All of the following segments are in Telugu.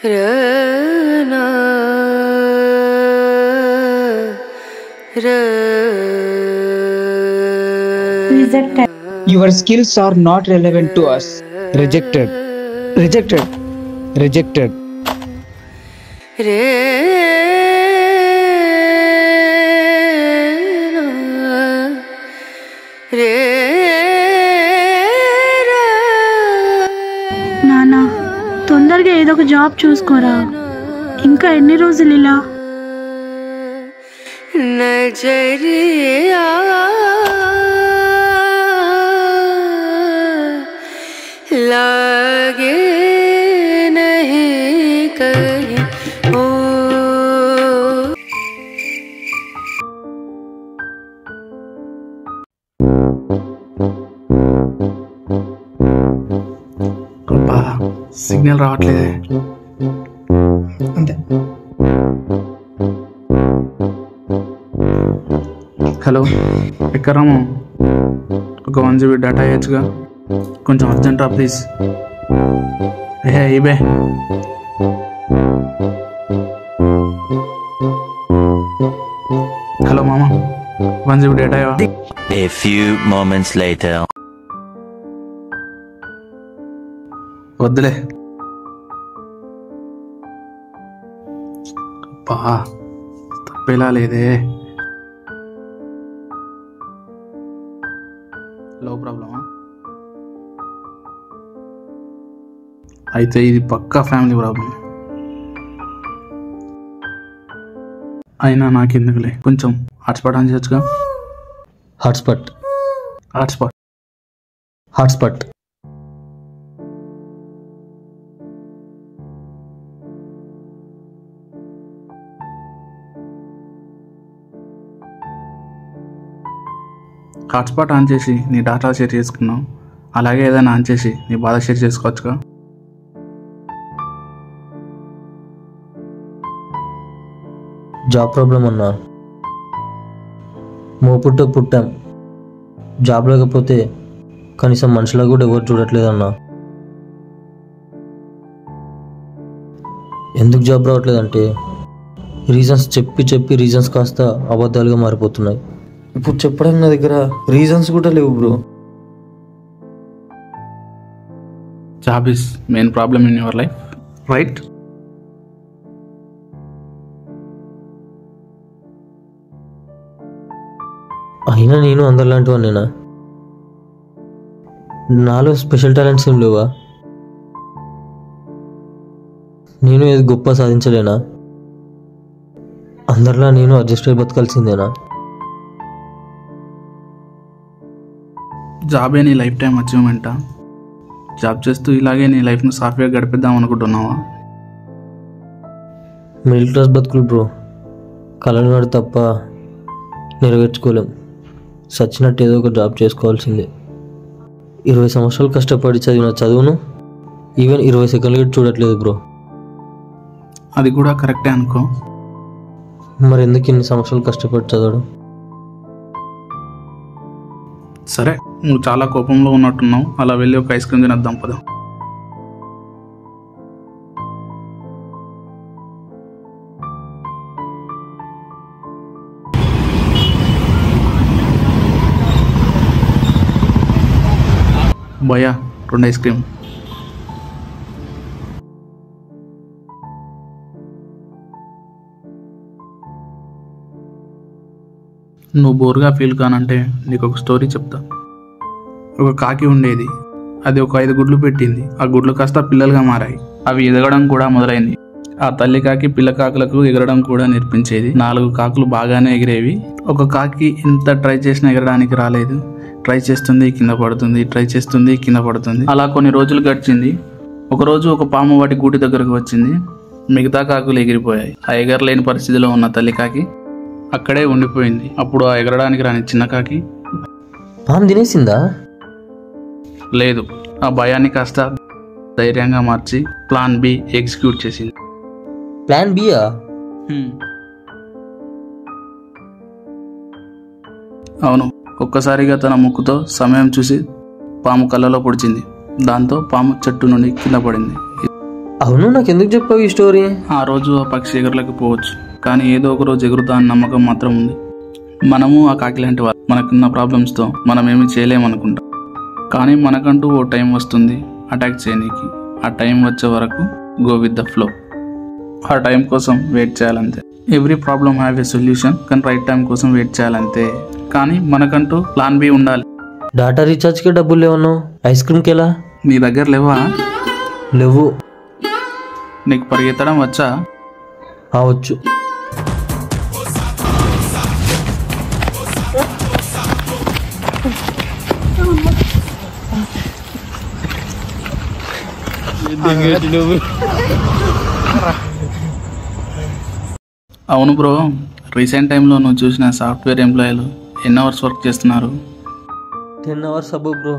Rejected. Your skills are not relevant to us. Rejected. Rejected. Rejected. నానా తొందరగా ఏదో ఒక జాబ్ చూసుకోరా. ఇంకా ఎన్ని రోజులు ఇలా? నజరియా లాగే నహీ కహీ ఓ. అబ్బా సిగ్నల్ రావట్లేదే. అంతే. హలో ఎక్కరాము? ఒక 1 GB డేటా వేయచ్చుగా, కొంచెం అర్జెంటా ప్లీజ్. ఇబే హలో మామ, 1 GB డేటా ఇవ్వ. A few moments later. వద్దులే. అబ్బా తప్పేలా లేదే. లో ప్రాబ్లమా? అయితే ఇది పక్కా ఫ్యామిలీ ప్రాబ్లం. అయినా నాకెందుకులే, కొంచెం హాట్స్పాట్ ఆన్ చేయొచ్చుగా. Hotspot hotspot hotspot hotspot on చేసి నీ డాటా షేర్ చేసుకున్నావు, అలాగే ఏదైనా ఆన్ చేసి నీ బాధ షేర్ చేసుకోవచ్చుగా. జాబ్ ప్రాబ్లం అన్నా. మోపుట్ట పుట్టాం, జాబ్ లేకపోతే కనీసం మనుషులా కూడా ఎవరు చూడట్లేదన్నా. ఎందుకు జాబ్ రావట్లేదంటే రీజన్స్ చెప్పి రీజన్స్ కాస్త అబద్ధాలుగా మారిపోతున్నాయి. ఇప్పుడు చెప్పడానికి నా దగ్గర రీజన్స్ కూడా లేవు bro. Job is main problem in your life, right? అయినా నేను అందరిలాంటి వాడినేనా? నాలో స్పెషల్ టాలెంట్స్ ఏం లేవా? నేను ఏది గొప్ప సాధించలేనా? అందరిలా నేను అడ్జస్ట్ అయి బతకాల్సిందేనా? జాబే నీ లైఫ్ టైం అచీవ్మెంటా? జాబ్ చేస్తూ ఇలాగే నీ లైఫ్ను సాఫీగా గడిపిద్దాం అనుకుంటున్నావా? మిడిల్ క్లాస్ బతుకులు బ్రో, కళలు నాడు తప్ప నెరవేర్చుకోలేం. సచ్చినట్టు ఏదో ఒక జాబ్ చేసుకోవాల్సిందే. 20 సంవత్సరాలు కష్టపడి చదివిన చదువును ఈవెన్ 20 సెకండ్లు కూడా చూడట్లేదు బ్రో. అది కూడా కరెక్టే అనుకో. మరి ఎందుకు ఇన్ని సంవత్సరాలు కష్టపడి చదవడం? సరే, నువ్వు చాలా కోపంలో ఉన్నట్టున్నావు, అలా వెళ్ళి ఒక ఐస్ క్రీమ్ తినద్దాం పద. భయ్యా 2 ఐస్ క్రీమ్. నువ్వు బోర్గా ఫీల్ కానంటే నీకు ఒక స్టోరీ చెప్తా. ఒక కాకి ఉండేది, అది ఒక 5 గుడ్లు పెట్టింది. ఆ గుడ్లు కాస్త పిల్లలుగా మారాయి, అవి ఎదగడం కూడా మొదలైంది. ఆ తల్లి కాకి పిల్ల కాకులకు ఎగరడం కూడా నేర్పించేది. 4 కాకులు బాగానే ఎగిరేవి. ఒక కాకి ఎంత ట్రై చేసినా ఎగరడానికి రాలేదు. ట్రై చేస్తుంది, కింద పడుతుంది, ట్రై చేస్తుంది, కింద పడుతుంది. అలా కొన్ని రోజులు గడిచింది. ఒకరోజు ఒక పాము వాటి గూటి దగ్గరకు వచ్చింది. మిగతా కాకులు ఎగిరిపోయాయి. ఆ ఎగరలేని పరిస్థితిలో ఉన్న తల్లి కాకి అక్కడే ఉండిపోయింది. అప్పుడు ఆ ఎగరడానికి రాని చిన్న కాకి పాము తినేసిందా? లేదు, ఆ భయాన్ని కాస్త ధైర్యంగా మార్చి ప్లాన్ బి ఎగ్జిక్యూట్ చేసింది. ప్లాన్ బియా? అవును. ఒక్కసారిగా తన ముక్కుతో సమయం చూసి పాము కళ్ళలో పొడిచింది. దాంతో పాము చెట్టు నుండి కింద పడింది. అవును, నాకు ఎందుకు చెప్పావు ఈ స్టోరీ? ఆ రోజు ఆ పక్షి ఎగరలేకపోవచ్చు, కానీ ఏదో ఒక రోజు ఎగురుతా అని నమ్మకం మాత్రం ఉంది. మనము ఆ కాకి లాంటి వాళ్ళు. మనకున్న ప్రాబ్లమ్స్తో మనం ఏమీ చేయలేమనుకుంటాం, కానీ మనకంటూ ఓ టైం వస్తుంది అటాక్ చేయనీకి. ఆ టైం వచ్చే వరకు గో విత్ ద ఫ్లో. ఆ టైం కోసం వెయిట్ చేయాలంతే. Every problem have a solution, కానీ రైట్ టైం కోసం వెయిట్ చేయాలంతే. కానీ మనకంటూ ప్లాన్ బి ఉండాలి. డాటా రీఛార్జ్కి డబ్బులు లేవన్నావు, ఐస్ క్రీమ్కి ఎలా? నీ దగ్గర లేవా? లేవు. నీకు పరిగెత్తడం వచ్చా? వచ్చు. అవును బ్రో, రీసెంట్ టైంలో నువ్వు చూసిన సాఫ్ట్వేర్ ఎంప్లాయీలు ఎన్ని అవర్స్ వర్క్ చేస్తున్నారు? 10 hours అబ్బో బ్రో.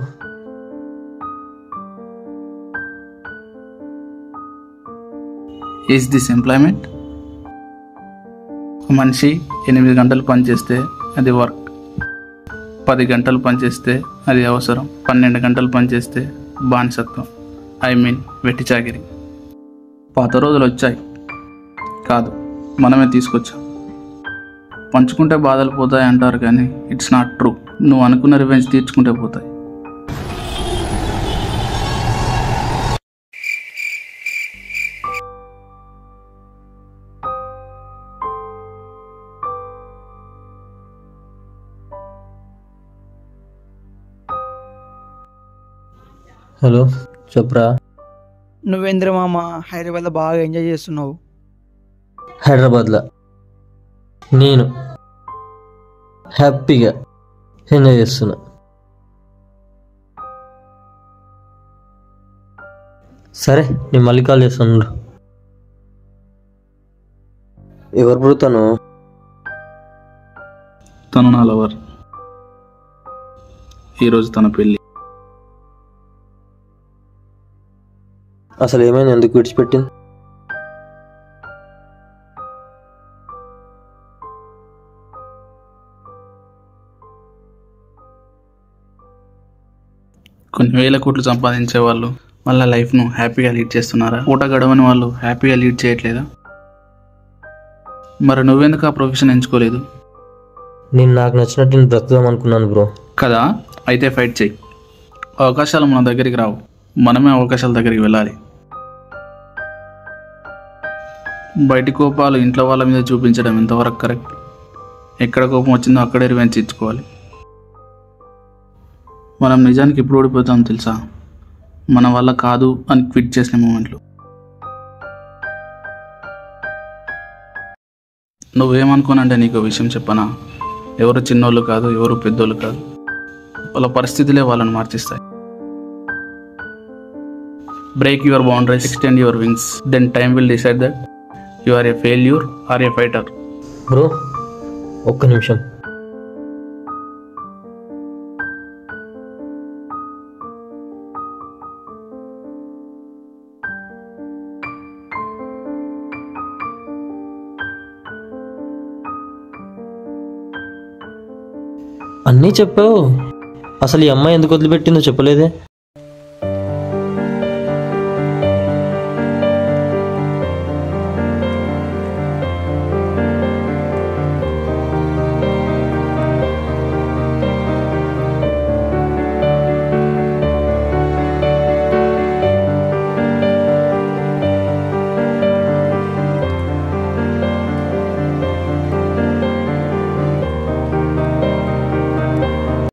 Is this employment? మనిషి 8 గంటలు పనిచేస్తే అది వర్క్, 10 గంటలు పనిచేస్తే అది అవసరం, 12 గంటలు పనిచేస్తే బానిసత్వం. ఐ మీన్ వెట్టి చాకిరి. పాత రోజులు వచ్చాయి కాదు, మనమే తీసుకొచ్చాం. పంచుకుంటే బాధలు పోతాయి అంటారు, కానీ ఇట్స్ నాట్ ట్రూ. నువ్వు అనుకున్న రివెంజ్ తీర్చుకుంటే పోతాయి. హలో, చెప్పరా. నువ్వేంద్ర మామ హైదరాబాద్లో బాగా ఎంజాయ్ చేస్తున్నావు. హైదరాబాద్లో నేను హ్యాపీగా ఎంజాయ్ చేస్తున్నా. సరే, నేను మళ్ళీ కాల్ చేస్తాను. ఎవరు బ్రో తను? తను నా లవర్. ఈరోజు తన పెళ్ళి. అసలు ఏమైంది, ఎందుకు విడిచిపెట్టింది? కొన్ని వేల కోట్లు సంపాదించే వాళ్ళు వాళ్ళ లైఫ్ను హ్యాపీగా లీడ్ చేస్తున్నారా? పూట గడవని వాళ్ళు హ్యాపీగా లీడ్ చేయట్లేదా? మరి నువ్వెందుకు ఆ ప్రొఫెషన్ ఎంచుకోలేదు? నేను నాకు నచ్చినట్టు నేను బ్రతుకుదాం అనుకున్నాను బ్రో. కదా, అయితే ఫైట్ చేయి. అవకాశాలు మన దగ్గరికి రావు, మనమే అవకాశాల దగ్గరికి వెళ్ళాలి. బయటి కోపాలు ఇంట్లో వాళ్ళ మీద చూపించడం ఎంతవరకు కరెక్ట్? ఎక్కడ కోపం వచ్చిందో అక్కడే రివెంజ్ ఇచ్చుకోవాలి. మనం నిజానికి ఎప్పుడు ఓడిపోతాం తెలుసా? మన వల్ల కాదు అని క్విట్ చేసిన మూమెంట్లు. నువ్వేమనుకోనంటే నీకు విషయం చెప్పనా? ఎవరు చిన్నోళ్ళు కాదు, ఎవరు పెద్దోళ్ళు కాదు, వాళ్ళ పరిస్థితులే వాళ్ళని మార్చిస్తాయి. Break your boundaries, extend your wings, then time will decide that you are a failure or a fighter. Bro ఒక్క నిమిషం. అన్నీ చెప్పావు, అసలు ఈ అమ్మాయి ఎందుకు వదిలిపెట్టిందో చెప్పలేదే?